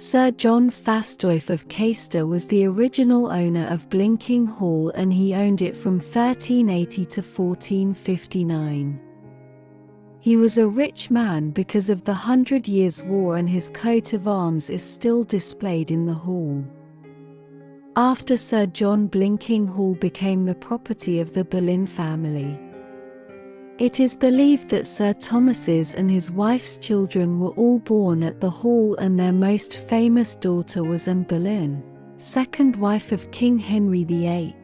Sir John Fastolf of Caister was the original owner of Blinking Hall, and he owned it from 1380 to 1459. He was a rich man because of the 100 Years' War, and his coat of arms is still displayed in the hall. After Sir John, Blinking Hall became the property of the Boleyn family. It is believed that Sir Thomas's and his wife's children were all born at the hall, and their most famous daughter was Anne Boleyn, second wife of King Henry VIII.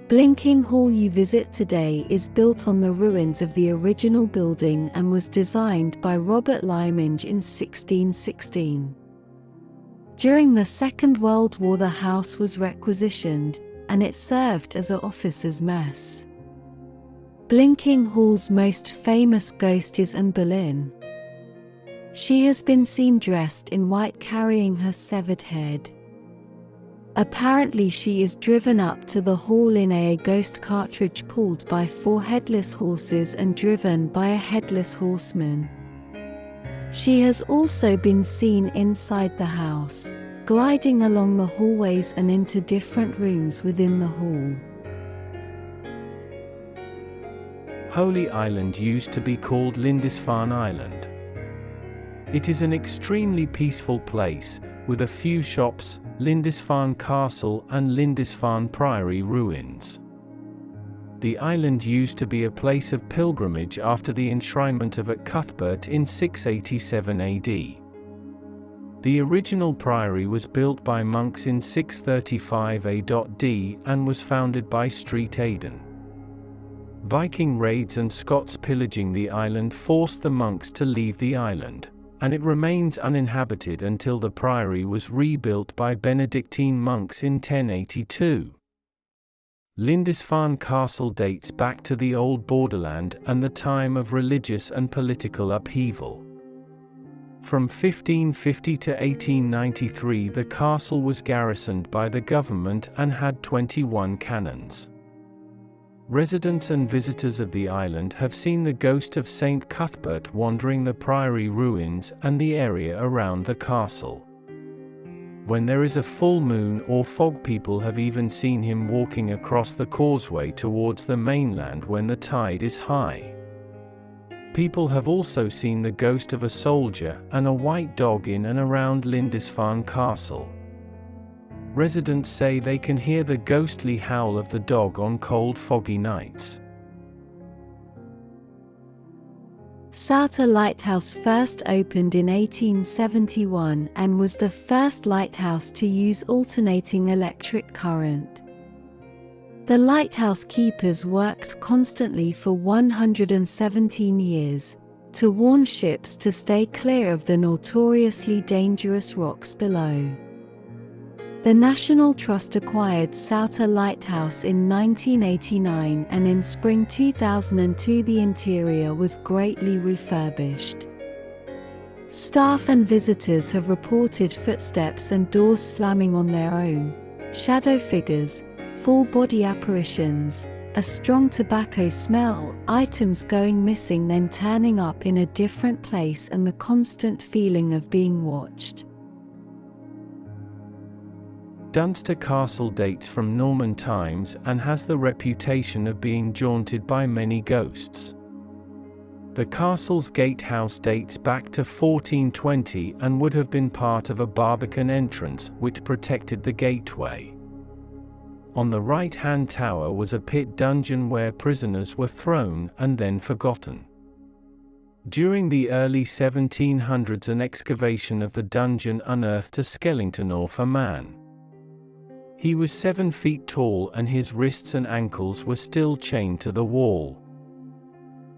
Blinking Hall you visit today is built on the ruins of the original building and was designed by Robert Lyminge in 1616. During the Second World War the house was requisitioned, and it served as an officers' mess. Blinking Hall's most famous ghost is Anne Boleyn. She has been seen dressed in white carrying her severed head. Apparently she is driven up to the hall in a ghost carriage pulled by 4 headless horses and driven by a headless horseman. She has also been seen inside the house, gliding along the hallways and into different rooms within the hall. Holy Island used to be called Lindisfarne Island. It is an extremely peaceful place, with a few shops, Lindisfarne Castle and Lindisfarne Priory ruins. The island used to be a place of pilgrimage after the enshrinement of at Cuthbert in 687 AD. The original priory was built by monks in 635 AD and was founded by Street Aidan. Viking raids and Scots pillaging the island forced the monks to leave the island, and it remains uninhabited until the priory was rebuilt by Benedictine monks in 1082. Lindisfarne Castle dates back to the old borderland and the time of religious and political upheaval. From 1550 to 1893 the castle was garrisoned by the government and had 21 cannons. Residents and visitors of the island have seen the ghost of St. Cuthbert wandering the priory ruins and the area around the castle. When there is a full moon or fog, people have even seen him walking across the causeway towards the mainland when the tide is high. People have also seen the ghost of a soldier and a white dog in and around Lindisfarne Castle. Residents say they can hear the ghostly howl of the dog on cold, foggy nights. Sauter Lighthouse first opened in 1871 and was the first lighthouse to use alternating electric current. The lighthouse keepers worked constantly for 117 years, to warn ships to stay clear of the notoriously dangerous rocks below. The National Trust acquired Sauter Lighthouse in 1989, and in spring 2002 the interior was greatly refurbished. Staff and visitors have reported footsteps and doors slamming on their own, shadow figures, full-body apparitions, a strong tobacco smell, items going missing then turning up in a different place, and the constant feeling of being watched. Dunster Castle dates from Norman times and has the reputation of being haunted by many ghosts. The castle's gatehouse dates back to 1420 and would have been part of a barbican entrance which protected the gateway. On the right-hand tower was a pit dungeon where prisoners were thrown and then forgotten. During the early 1700s an excavation of the dungeon unearthed a skeleton of a man. He was 7 feet tall and his wrists and ankles were still chained to the wall.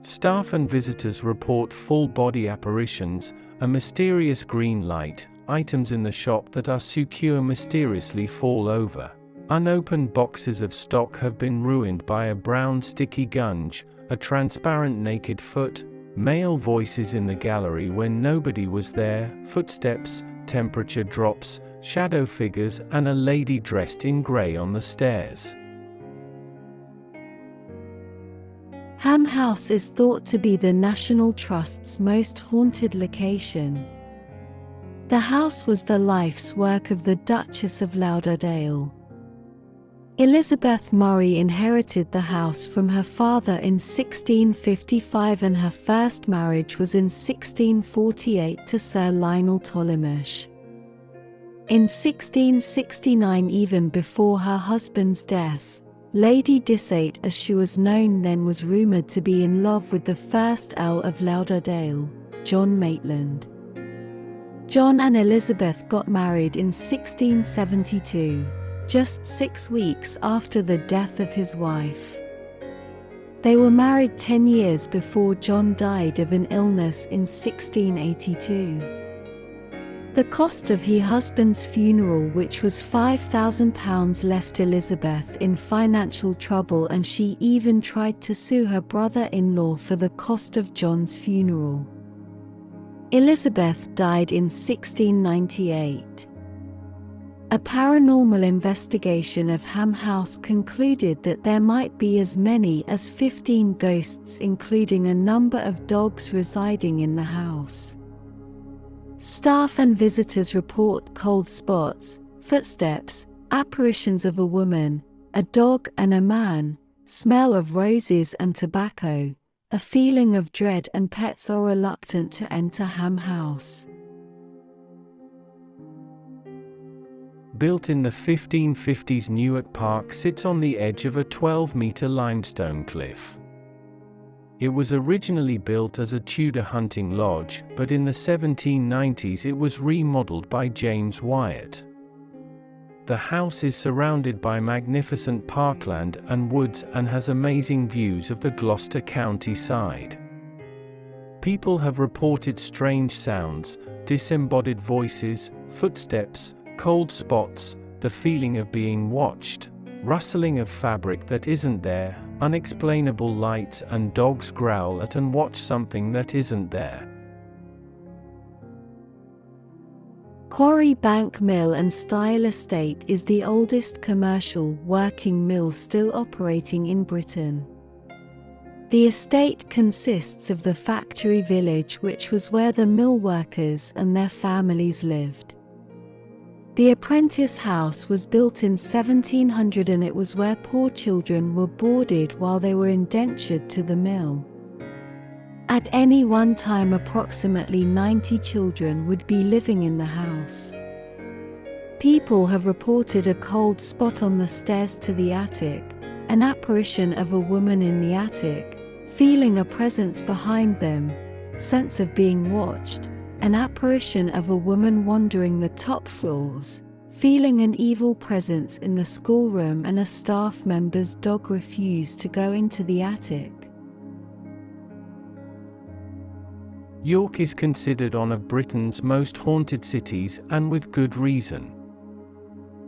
Staff and visitors report full-body apparitions, a mysterious green light, items in the shop that are secure mysteriously fall over. Unopened boxes of stock have been ruined by a brown sticky gunge, a transparent naked foot, male voices in the gallery when nobody was there, footsteps, temperature drops, shadow figures and a lady dressed in grey on the stairs. Ham House is thought to be the National Trust's most haunted location. The house was the life's work of the Duchess of Lauderdale. Elizabeth Murray inherited the house from her father in 1655, and her first marriage was in 1648 to Sir Lionel Tollemache. In 1669, even before her husband's death, Lady Dissate, as she was known then, was rumoured to be in love with the first Earl of Lauderdale, John Maitland. John and Elizabeth got married in 1672. Just 6 weeks after the death of his wife. They were married 10 years before John died of an illness in 1682. The cost of her husband's funeral, which was £5,000, left Elizabeth in financial trouble, and she even tried to sue her brother-in-law for the cost of John's funeral. Elizabeth died in 1698. A paranormal investigation of Ham House concluded that there might be as many as 15 ghosts, including a number of dogs residing in the house. Staff and visitors report cold spots, footsteps, apparitions of a woman, a dog and a man, smell of roses and tobacco, a feeling of dread, and pets are reluctant to enter Ham House. Built in the 1550s, Newark Park sits on the edge of a 12-meter limestone cliff. It was originally built as a Tudor hunting lodge, but in the 1790s it was remodeled by James Wyatt. The house is surrounded by magnificent parkland and woods and has amazing views of the Gloucester County side. People have reported strange sounds, disembodied voices, footsteps, cold spots, the feeling of being watched, rustling of fabric that isn't there, unexplainable lights, and dogs growl at and watch something that isn't there. Quarry Bank Mill and Style Estate is the oldest commercial working mill still operating in Britain. The estate consists of the factory village, which was where the mill workers and their families lived. The apprentice house was built in 1700, and it was where poor children were boarded while they were indentured to the mill. At any one time, approximately 90 children would be living in the house. People have reported a cold spot on the stairs to the attic, an apparition of a woman in the attic, feeling a presence behind them, sense of being watched, an apparition of a woman wandering the top floors, feeling an evil presence in the schoolroom, and a staff member's dog refused to go into the attic. York is considered one of Britain's most haunted cities, and with good reason.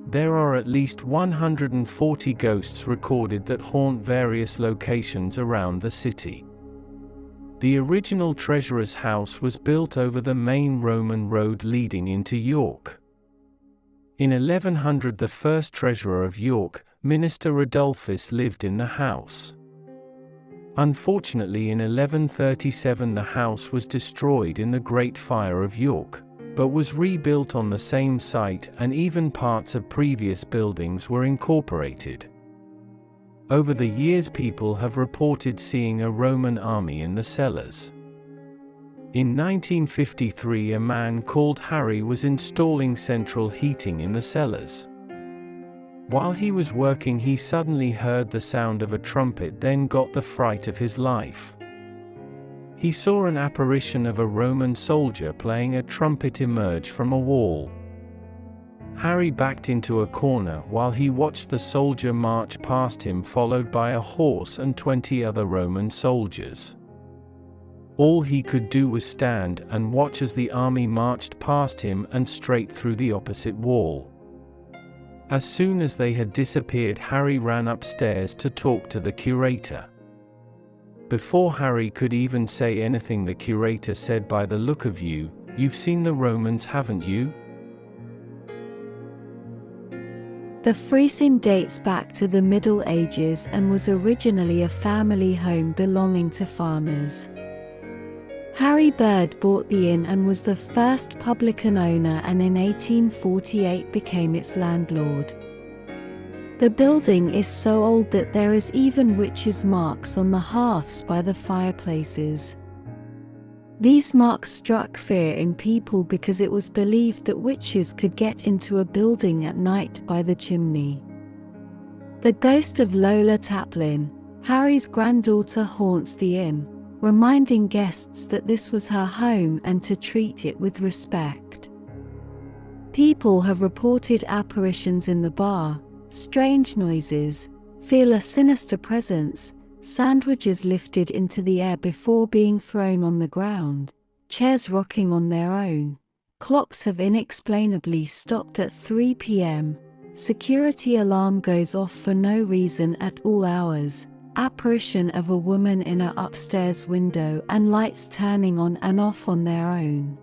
There are at least 140 ghosts recorded that haunt various locations around the city. The original treasurer's house was built over the main Roman road leading into York. In 1100, the first treasurer of York, Minister Rodolphus, lived in the house. Unfortunately, in 1137 the house was destroyed in the Great Fire of York, but was rebuilt on the same site, and even parts of previous buildings were incorporated. Over the years, people have reported seeing a Roman army in the cellars. In 1953, a man called Harry was installing central heating in the cellars. While he was working, he suddenly heard the sound of a trumpet, then got the fright of his life. He saw an apparition of a Roman soldier playing a trumpet emerge from a wall. Harry backed into a corner while he watched the soldier march past him, followed by a horse and 20 other Roman soldiers. All he could do was stand and watch as the army marched past him and straight through the opposite wall. As soon as they had disappeared, Harry ran upstairs to talk to the curator. Before Harry could even say anything, the curator said, "By the look of you, you've seen the Romans, haven't you?" The friezing dates back to the Middle Ages and was originally a family home belonging to farmers. Harry Bird bought the inn and was the first publican owner, and in 1848 became its landlord. The building is so old that there is even witches' marks on the hearths by the fireplaces. These marks struck fear in people because it was believed that witches could get into a building at night by the chimney. The ghost of Lola Taplin, Harry's granddaughter, haunts the inn, reminding guests that this was her home and to treat it with respect. People have reported apparitions in the bar, strange noises, feel a sinister presence, sandwiches lifted into the air before being thrown on the ground, chairs rocking on their own, clocks have inexplainably stopped at 3 p.m., security alarm goes off for no reason at all hours, apparition of a woman in an upstairs window, and lights turning on and off on their own.